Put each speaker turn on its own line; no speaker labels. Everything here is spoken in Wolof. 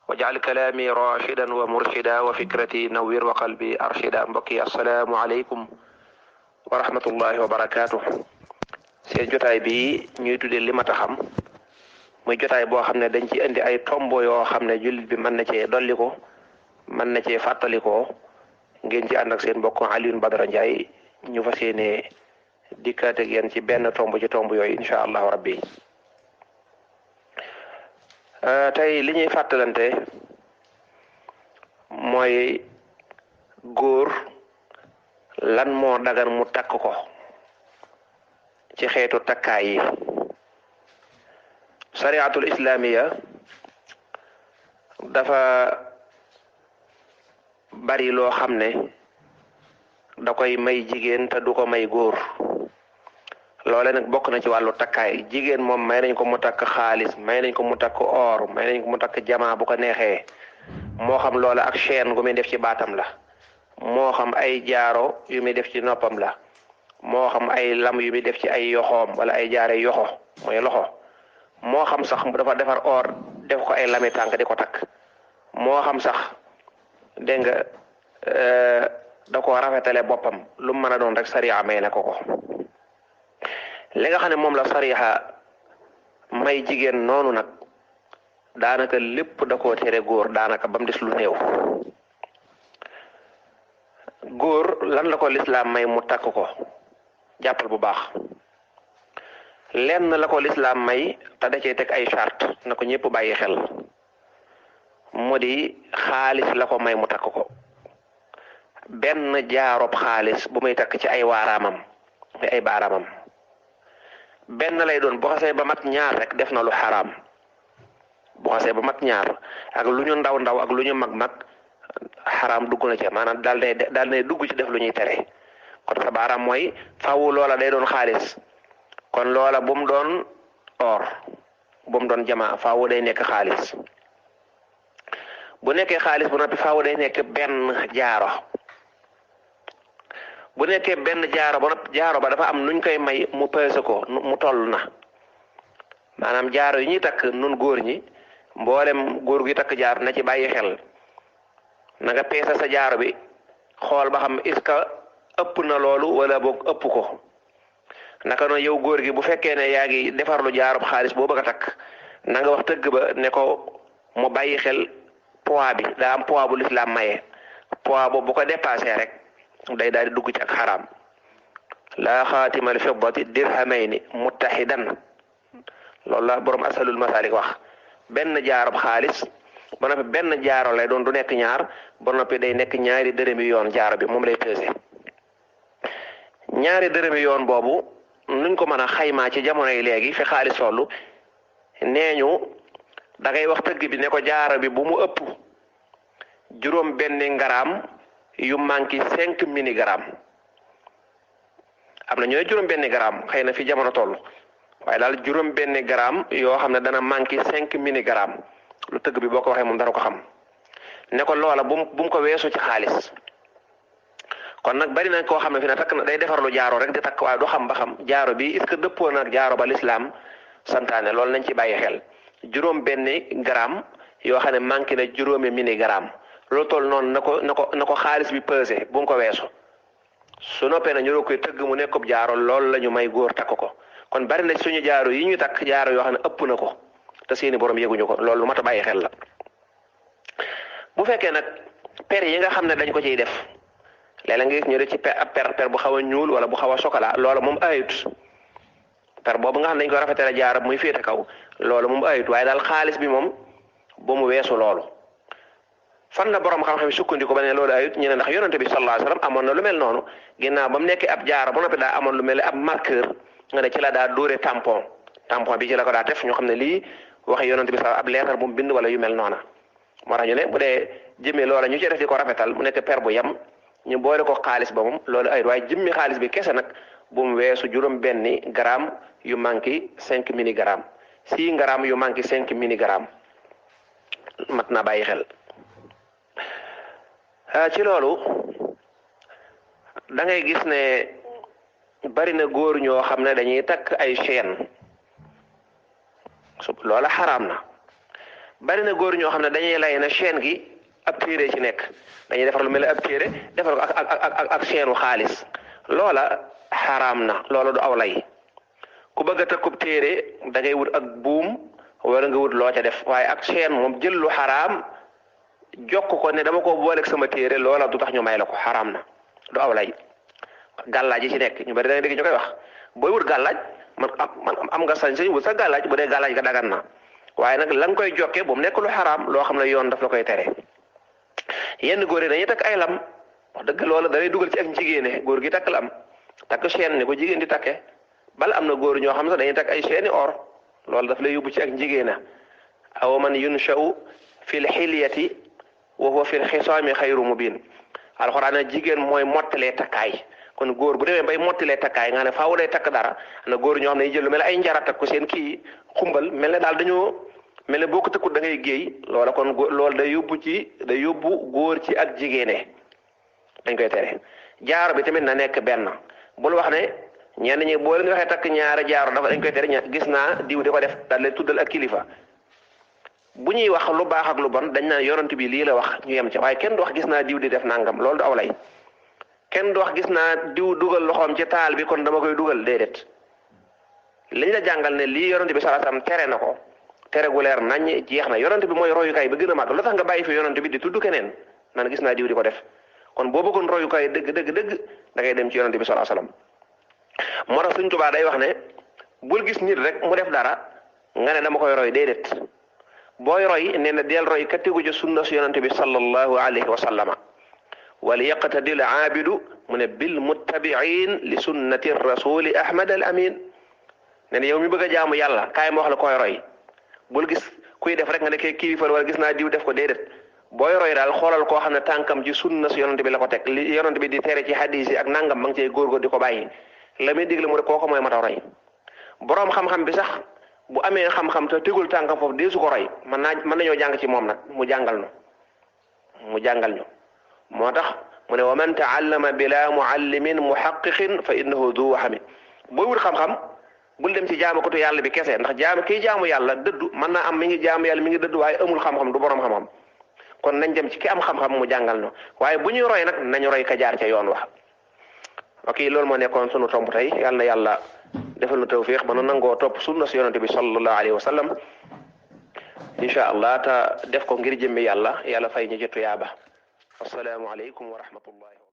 waj'al kalaami rashidan wa murshida wa fikrati nawwir wa qalbi arshida. mbokk yi assalaamu aleykum wa rahmatullahi wa barakaatu. seen jotaay bi ñuy tuddee li mat a xam muy jotaay boo xam ne dañ ci indi ay tombo yoo xam ne jullit bi mën na cee dolli ko mën na cee fàttalikoo ngeen ci ànd ak seen mbokk Alioune Badara Ndiaye ñu fas yéene dikkaat ak yéen ci benn tomb ci tomb yooyu incha allahu rabbi. tey li ñuy fàttalante mooy góor lan moo dagan mu takk ko ci xeetu takkaay yi. sariatul islamiya dafa bari loo xam ne da koy may jigéen te du ko may góor. loole nag bokk na ci wàllu takkaay. jigéen moom may nañ ko mu takk xaalis, may nañ ko mu takk or, may nañ ko mu takk jamaa bu ko neexee, moo xam loola ak chaîne gu muy def ci baatam la, moo xam ay jaaro yu muy def ci noppam la, moo xam ay lam yu muy def ci ay yoxoom wala ay jaare yoxo mooy loxo, moo xam sax dafa defar or def ko ay lami tànk di ko takk, moo xam sax dégg nga da ko rafetale boppam, lu mu mën a doon rek sariya may na ko. li nga xam ne moom la sariya may jigéen noonu nag daanaka lépp da koo tere góor daanaka ba mu des lu néew. góor lan la ko lislaam may mu takk ko jàppal bu baax. lenn la ko lislaam may te da cee teg ay charte na ko ñëpp bàyyi xel, mu di xaalis la ko may mu takk ko. benn jaarob xaalis bu muy takk ci ay waaraamam ay baaraamam benn lay doon. bu xasee ba mat ñaar rek def na lu xaraam. bu xasee ba mat ñaar ak lu ñu ndaw ndaw ak lu ñu mag mag xaraam dugg na ci, maanaam daal day dugg ci def lu ñuy tere. kon sa baaraam mooy faaw loola day doon xaalis, kon loola bu mu doon or, bu mu doon jamaa, faaw day nekk xaalis. bu nekkee xaalis bu noppi faaw day nekk benn jaaro. bu nekkee benn jaaro ba noppi jaaro ba dafa am nuñ koy may mu peese ko mu toll na, maanaam jaaro yi ñuy takk nun góor ñi, mboolem góor gi takk jaaro na ci bàyyi xel. na nga peese sa jaaro bi xool ba xam est-ce que ëpp na loolu wala boog ëpp ko. naka noonu yow góor gi bu fekkee ne yaa ngi defar lu jaarub xaalis boo bëgg a takk, na nga wax tëgg ba ne ko mu bàyyi xel poids bi. daa am poids bu lislaam maye, poids boobu bu ko dépassé rek day daal di dugg ci ak xaraam. laa xaatimal fiddati dirhamayni muttaxidan, loolu la borom asalul masalik wax. benn jaarub xaalis ba noppi benn jaaro lay doon, du nekk ñaar, ba noppi day nekk ñaari dërëmi yoon. jaaro bi moom lay pesé. ñaari dërëmi yoon boobu nuñ ko mën a xaymaa ci jamono yi léegi fi xaalis tollu, nee ñu da ngay wax tëgg bi ne ko jaaro bi bu mu ëpp juróom benn ngaraam yu manqué 5 milligramme. am na ñooy juróom benn gramme xëy na fi jamono toll, waaye daal juróom benn gramme yoo xam ne dana manqué 5 milligramme. lu tëgg bi boo ko waxee moom dara ko xam. ne ko loola bu mu ko weesu ci xaalis. kon nag bari na koo xam ne fi ne takk na day defar lu jaaro rek di takk, waaye du xam ba xam jaaro bi est-ce que dëppoo na ak jaaro ba lislaam santaane. loolu nañ ci bàyyi xel. juróom benn gramme yoo xam ne manqué na juróomi milligramme, loolu toll noonu na ko xaalis bi pesé, bu mu ko weesu. su noppee na ñu doon koy tëgg mu nekkub jaaro, loolu la ñu may góor takk ko. kon bari na suñu jaaro yi ñu takk jaaro yoo xam ne ëpp na ko te seeni borom yëguñu ko. loolu lu mat a bàyyi xel la. bu fekkee nag per yi nga xam ne dañ ko ciy def, léeg-léeg nga gis ñu def ci per bu xaw a ñuul wala bu xaw a chocolat, loola moom ayut. per boobu nga xam ne dañ ko rafetale jaaro muy féete kaw, loolu moom ayut. waaye daal xaalis bi moom ba mu weesu loolu. fan la borom xam-xam sukkandiku ba ne loolu ayut? ñu ne ndax yonente bi sallallahu alayhi wasallam amoon na lu mel noonu. ginnaaw ba mu nekkee ab jaaro ba noppi daa amoon lu mel ne ab marqueur, nga ne ci la daa dóore tampon bi ci la ko daa def, ñu xam ne lii waxe yonente bi ab leetar bu mu bind wala yu mel noona. moo tax ñu ne bu dee jëmmi loola ñu ci def di ko rafetal mu nekk per bu yem, ñu boole ko xaalis ba moom loolu ayut. waaye jëmmi xaalis bi kese nag bu mu weesu juróom benni gramme yu manqué 5 milligramme. 6 grammes yu manqué 5 milligramme mat naa bàyyi xel. ci loolu da ngay gis ne bari na góor ñoo xam ne dañuy takk ay chaîne loola xaraam na. bari na góor ñoo xam ne dañuy lay na chaîne gi ab téere ci nekk dañuy defar lu mel ne ab téere defar ko ak chaîne xaalis loola xaraam na loola du aw lay ku bëgg a tëkkub téere da ngay wut ak buum wala nga wut loo ca def waaye ak chaîne moom jël lu xaraam jokk ko ne dama ko booleeg sama téere loola du tax ñu may la ko xaraam na du aw lay gàllaaj yi ci nekk ñu bari da ngay dégg ñu koy wax booy wut gàllaaj man am nga sañ-sañ wut sa gàllaaj bu dee gàllaaj ga dagan na waaye nag la nga koy jokkee bu mu nekk lu xaraam loo xam ne yoon daf la koy tere yenn góor yi dañuy takk ay lam wax dëgg loola da lay dugal ci ak njigéene góor gi takk lam takk chaîne ni ko jigéen di takke bal am na góor ñoo xam sax dañuy takk ay chaîne or loolu daf lay yóbbu ci ak njigéena aw man yunsha'u fil hilyati wa huwa fil xisaami xayru mubin alxuraan ne jigéen mooy mottalee takkaay kon góor bu demee bay mottalee takkaay nga ne faaw day takk dara am na góor ñoo xam ne dañuy jël lu mel ay njara takk ko seen kii xumbal mel ne daal dañoo mel ne boo ko tëkkut da ngay géey loola kon loolu day yóbbu góor ci ak jigéene dañ koy tere jaaro bi tamit na nekk benn bul wax ne ñenn ñi boo leen waxee takk ñaari jaaro dafa dañ koy tere gis naa diw di ko def daal lay tuddal ak kilifa bu ñuy wax lu baax ak lu bon dañ naan yonent bi lii la wax ñu yem ci waaye kenn du wax gis naa diw di def nangam loolu du aw lay kenn du wax gis naa diw dugal loxoom ci taal bi kon dama koy dugal déedéet liñ la jàngal ne lii yonent bi sallallahu alayhi wasallam tere na ko tere gu leer nañ jeex na yonent bi mooy royukaay ba gën a màgg lu tax nga bàyyi fi yonent bi di tudd keneen naan gis naa diw di ko def kon boo bëggoon royukaay dëgg da ngay dem ci yonent bi sallallahu alayhi wasallam moo tax Sëñ Tuubaa day wax ne bul gis nit rek mu def dara nga ne dama koy roy déedéet booy roy nee na del roy ka tegu ci sunna su yonent bi sallallahu alayhi wa sallama wal yaqtadil aabidu mu ne bil muttabiin li sunnati rasuli ahmad al amin nee na yow mi bëgg a jaamu yàlla kaay ma wax la koy roy bul gis kuy def rek nga ne kay kilifa wala gis naa diw def ko déedéet booy roy daal xoolal koo xam ne tànkam ci sunna su yonent bi la ko teg li yonent bi di tere ci hadis yi ak nangam ma ngi cay góorgóor di ko bàyyi la muy digle mu ne kooku mooy mata roy boroom xam-xam bi sax bu amee xam-xam te tegul tànkam foofu dee su ko roy mën nañoo jàng ci moom nag mu jàngal ñu moo tax mu ne wa man taallama bila muallimin muhaqiqin fa innahu du waxami booy wut xam-xam bul dem ci jaamakatu yàlla bi kese ndax kii jaamu yàlla dëddu mën naa am mi ngi jaamu yàlla mi ngi dëddu waaye amul xam-xam du boroom xam-xam kon nañ dem ci ki am xam-xam mu jàngal ñu waaye bu ñuy roy nag nañu roy ka jaar ca yoon wax ok loolu moo nekkoon sunu tomb tey yàlla na yàlla defal nu tawfiq ba nu nangoo topp sunna si yonente bi sallallahu alayhi wa sallam incha allah te def ko ngir jëmmi yàlla fay ñu jëttu yaaba assalaamu aleykum wa rahmatullahi